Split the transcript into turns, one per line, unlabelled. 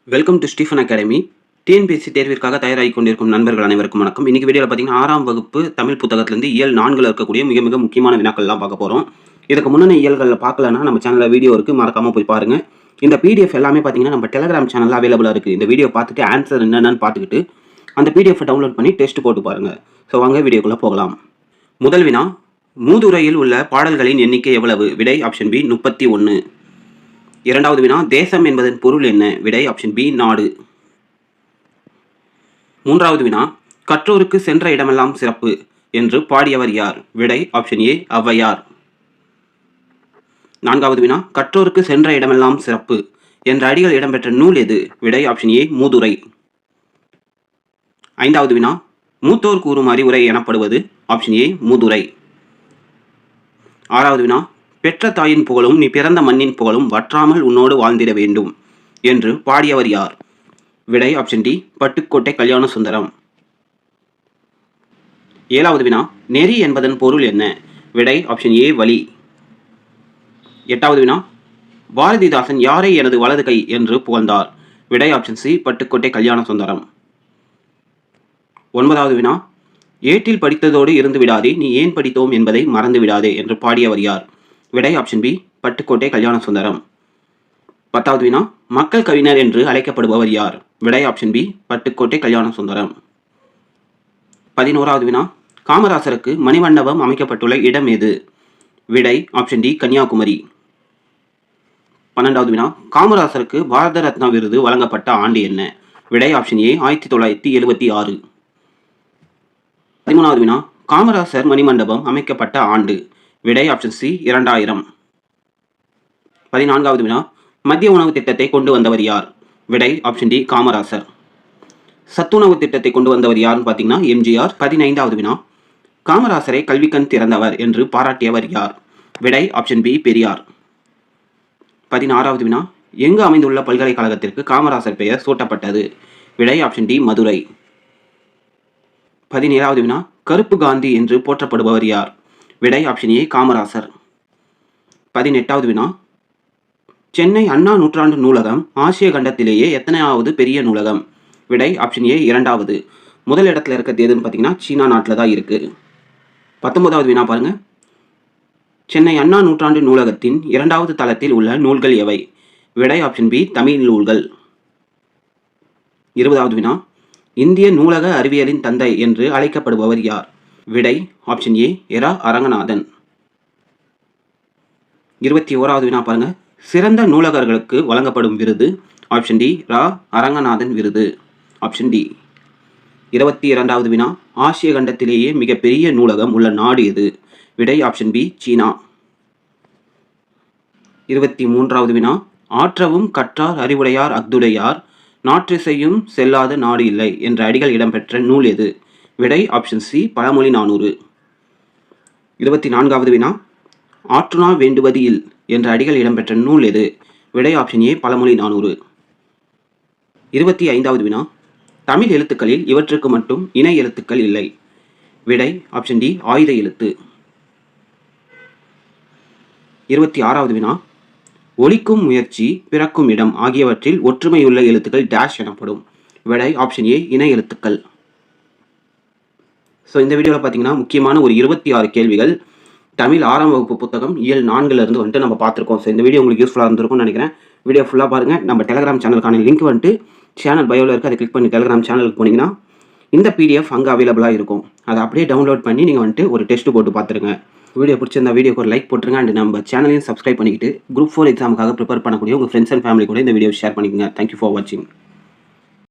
Welcome to Stephen academy. TNPSC தேர்விற்காக தயாராகி கொண்டிருக்கும் நண்பர்கள் அனைவருக்கும் வணக்கம். இன்னைக்கு வீடியோவில் பார்த்தீங்கன்னா 6ஆம் வகுப்பு தமிழ் புத்தகத்திலிருந்து இயல் 4ல் இருக்கக்கூடிய மிக மிக முக்கியமான வினாக்கள்லாம் பார்க்க போகிறோம். இதுக்கு முன்னே இயல்களில் பார்க்கலன்னா நம்ம சேனலில் வீடியோ இருக்குது, மறக்காமல் போய் பாருங்கள். இந்த பிடிஎஃப் எல்லாமே பார்த்தீங்கன்னா நம்ம டெலிகிராம் சேனலில் அவைலபிளாக இருக்குது. இந்த வீடியோ பார்த்துட்டு ஆன்சர் என்னென்னு பார்த்துக்கிட்டு அந்த பிடிஎஃப் டவுன்லோட் பண்ணி டெஸ்ட் போட்டு பாருங்கள். ஸோ வாங்க வீடியோக்குள்ளே போகலாம். முதல் வினா, மூதுரையில் உள்ள பாடல்களின் எண்ணிக்கை எவ்வளவு? விடை ஆப்ஷன் பி 31. இரண்டாவது வினா, தேசம் என்பதன் பொருள் என்ன? விடை ஆப்ஷன் பி நாடு. மூன்றாவது வினா, கற்றோருக்கு சென்ற இடமெல்லாம் சிறப்பு என்று பாடியவர் யார்? விடை ஆப்ஷன் ஏ ஔவையார். நான்காவது வினா, கற்றோருக்கு சென்ற இடமெல்லாம் சிறப்பு என்ற அடிகள் இடம்பெற்ற நூல் எது? விடை ஆப்ஷன் ஏ மூதுரை. ஐந்தாவது வினா, மூத்தோர் கூறும் அறிவுரை எனப்படுவது? ஆப்ஷன் ஏ மூதுரை. ஆறாவது வினா, பெற்ற தாயின் புகழும் நீ பிறந்த மண்ணின் புகழும் வற்றாமல் உன்னோடு வாழ்ந்திட வேண்டும் என்று பாடியவர் யார்? விடை ஆப்ஷன் டி பட்டுக்கோட்டை கல்யாண சுந்தரம். ஏழாவது வினா, நெறி என்பதன் பொருள் என்ன? விடை ஆப்ஷன் ஏ வழி. எட்டாவது வினா, பாரதிதாசன் யாரை எனது வலது கை என்று புகழ்ந்தார்? விடை ஆப்ஷன் சி பட்டுக்கோட்டை கல்யாண சுந்தரம். ஒன்பதாவது வினா, ஏட்டில் படித்ததோடு இருந்து விடாதே, நீ ஏன் படித்தோம் என்பதை மறந்து விடாதே என்று பாடியவர் யார்? விடை ஆப்ஷன் பி பட்டுக்கோட்டை கல்யாண சுந்தரம். பத்தாவது வினா, மக்கள் கவிஞர் என்று அழைக்கப்படுபவர் யார்? விடை ஆப்ஷன் பி பட்டுக்கோட்டை கல்யாண சுந்தரம். 11வது வினா, காமராசருக்கு மணிமண்டபம் அமைக்கப்பட்டுள்ள இடம் எது? விடை ஆப்ஷன் டி கன்னியாகுமரி. 12வது வினா, காமராசருக்கு பாரத ரத்னா விருது வழங்கப்பட்ட ஆண்டு என்ன? விடை ஆப்ஷன் ஏ 1976. 13வது வினா, காமராசர் மணிமண்டபம் அமைக்கப்பட்ட ஆண்டு? விடை ஆப்ஷன் சி 2000. 14வது வினா, மத்திய உணவு திட்டத்தை கொண்டு வந்தவர் யார்? விடை ஆப்ஷன் டி காமராசர். சத்துணவு திட்டத்தை கொண்டு வந்தவர் யாருன்னு பார்த்தீங்கன்னா எம்ஜிஆர். 15வது வினா, காமராசரை கல்விக்கண் திறந்தவர் என்று பாராட்டியவர் யார்? விடை ஆப்ஷன் பி பெரியார். 16வது வினா, எங்கு அமைந்துள்ள பல்கலைக்கழகத்திற்கு காமராசர் பெயர் சூட்டப்பட்டது? விடை ஆப்ஷன் டி மதுரை. 17வது வினா, கருப்பு காந்தி என்று போற்றப்படுபவர் யார்? விடை ஆப்ஷன் ஏ காமராசர். 18வது வினா, சென்னை அண்ணா நூற்றாண்டு நூலகம் ஆசிய கண்டத்திலேயே எத்தனையாவது பெரிய நூலகம்? விடை ஆப்ஷன் ஏ 2வது. முதல் இடத்துல இருக்கிறது எதுன்னு பார்த்தீங்கன்னா சீனா நாட்டில் தான் இருக்கு. 19வது வினா பாருங்க, சென்னை அண்ணா நூற்றாண்டு நூலகத்தின் 2வது தளத்தில் உள்ள நூல்கள் எவை? விடை ஆப்ஷன் பி தமிழ் நூல்கள். 20வது வினா, இந்திய நூலக அறிவியலின் தந்தை என்று அழைக்கப்படுபவர் யார்? விடை ஆப்ஷன் ஏ இரா அரங்கநாதன். 21வது வினா பாருங்க, சிறந்த நூலகர்களுக்கு வழங்கப்படும் விருது? ஆப்ஷன் டி ரா அரங்கநாதன் விருது. Option D. 22வது வினா, ஆசிய கண்டத்திலேயே மிகப்பெரிய நூலகம் உள்ள நாடு எது? விடை ஆப்ஷன் பி சீனா. 23வது வினா, ஆற்றவும் கற்றார் அறிவுடையார் அஃதுடையார் நாற்றிசையும் செல்லாத நாடு இல்லை என்ற அடிகள் இடம்பெற்ற நூல் எது? விடை ஆப்ஷன் சி பழமொழி 400. 24வது வினா, ஆற்றுணா வேண்டுவது இல் என்ற அடிகள் இடம்பெற்ற நூல் எது? விடை ஆப்ஷன் ஏ பழமொழி 400. 25வது வினா, தமிழ் எழுத்துக்களில் இவற்றுக்கு மட்டும் இணை எழுத்துக்கள் இல்லை. விடை ஆப்ஷன் டி ஆயுத எழுத்து. 26வது வினா, ஒலிக்கும் முயற்சி பிறக்கும் இடம் ஆகியவற்றில் ஒற்றுமையுள்ள எழுத்துக்கள் டேஷ் எனப்படும்? விடை ஆப்ஷன் ஏ இணை எழுத்துக்கள். ஸோ இந்த வீடியோவில் பார்த்தீங்கன்னா முக்கியமான ஒரு 26 கேள்விகள் தமிழ் 6ஆம் வகுப்பு புத்தகம் இயல் 4ல் இருந்து வந்துட்டு நம்ம பார்த்துருக்கோம். ஸோ இந்த வீடியோ உங்களுக்கு யூஸ்ஃபுல்லாக இருந்திருக்கும்னு நினைக்கிறேன். வீடியோ ஃபுல்லாக பாருங்கள். நம்ம டெலிகிராம் சேனலுக்கான லிங்க் வந்துட்டு சேனல் பயோவில் இருக்குது, அதை கிளிக் பண்ணி டெலிகிராம் சேனலுக்கு போனீங்கன்னா இந்த பிடிஎஃப் அங்கே அவைலபிளாக இருக்கும். அதை அப்படியே டவுன்லோட் பண்ணி நீங்கள் வந்துட்டு ஒரு டெஸ்ட் போட்டு பார்த்துருங்க. வீடியோ பிடிச்சிருந்த வீடியோக்கு ஒரு லைக் போட்டுருங்க. அண்ட் நம்ம சேனலையும் சப்ஸ்கிரைப் பண்ணிக்கிட்டு குரூப் 4 எக்ஸாமுக்காக ப்ரிப்பேர் பண்ணக்கூடிய உங்கள் ஃப்ரெண்ட்ஸ் அண்ட் ஃபேமிலி கூட இந்த வீடியோ ஷேர் பண்ணிக்கோங்க. தேங்க்யூ ஃபார் வாட்சிங்.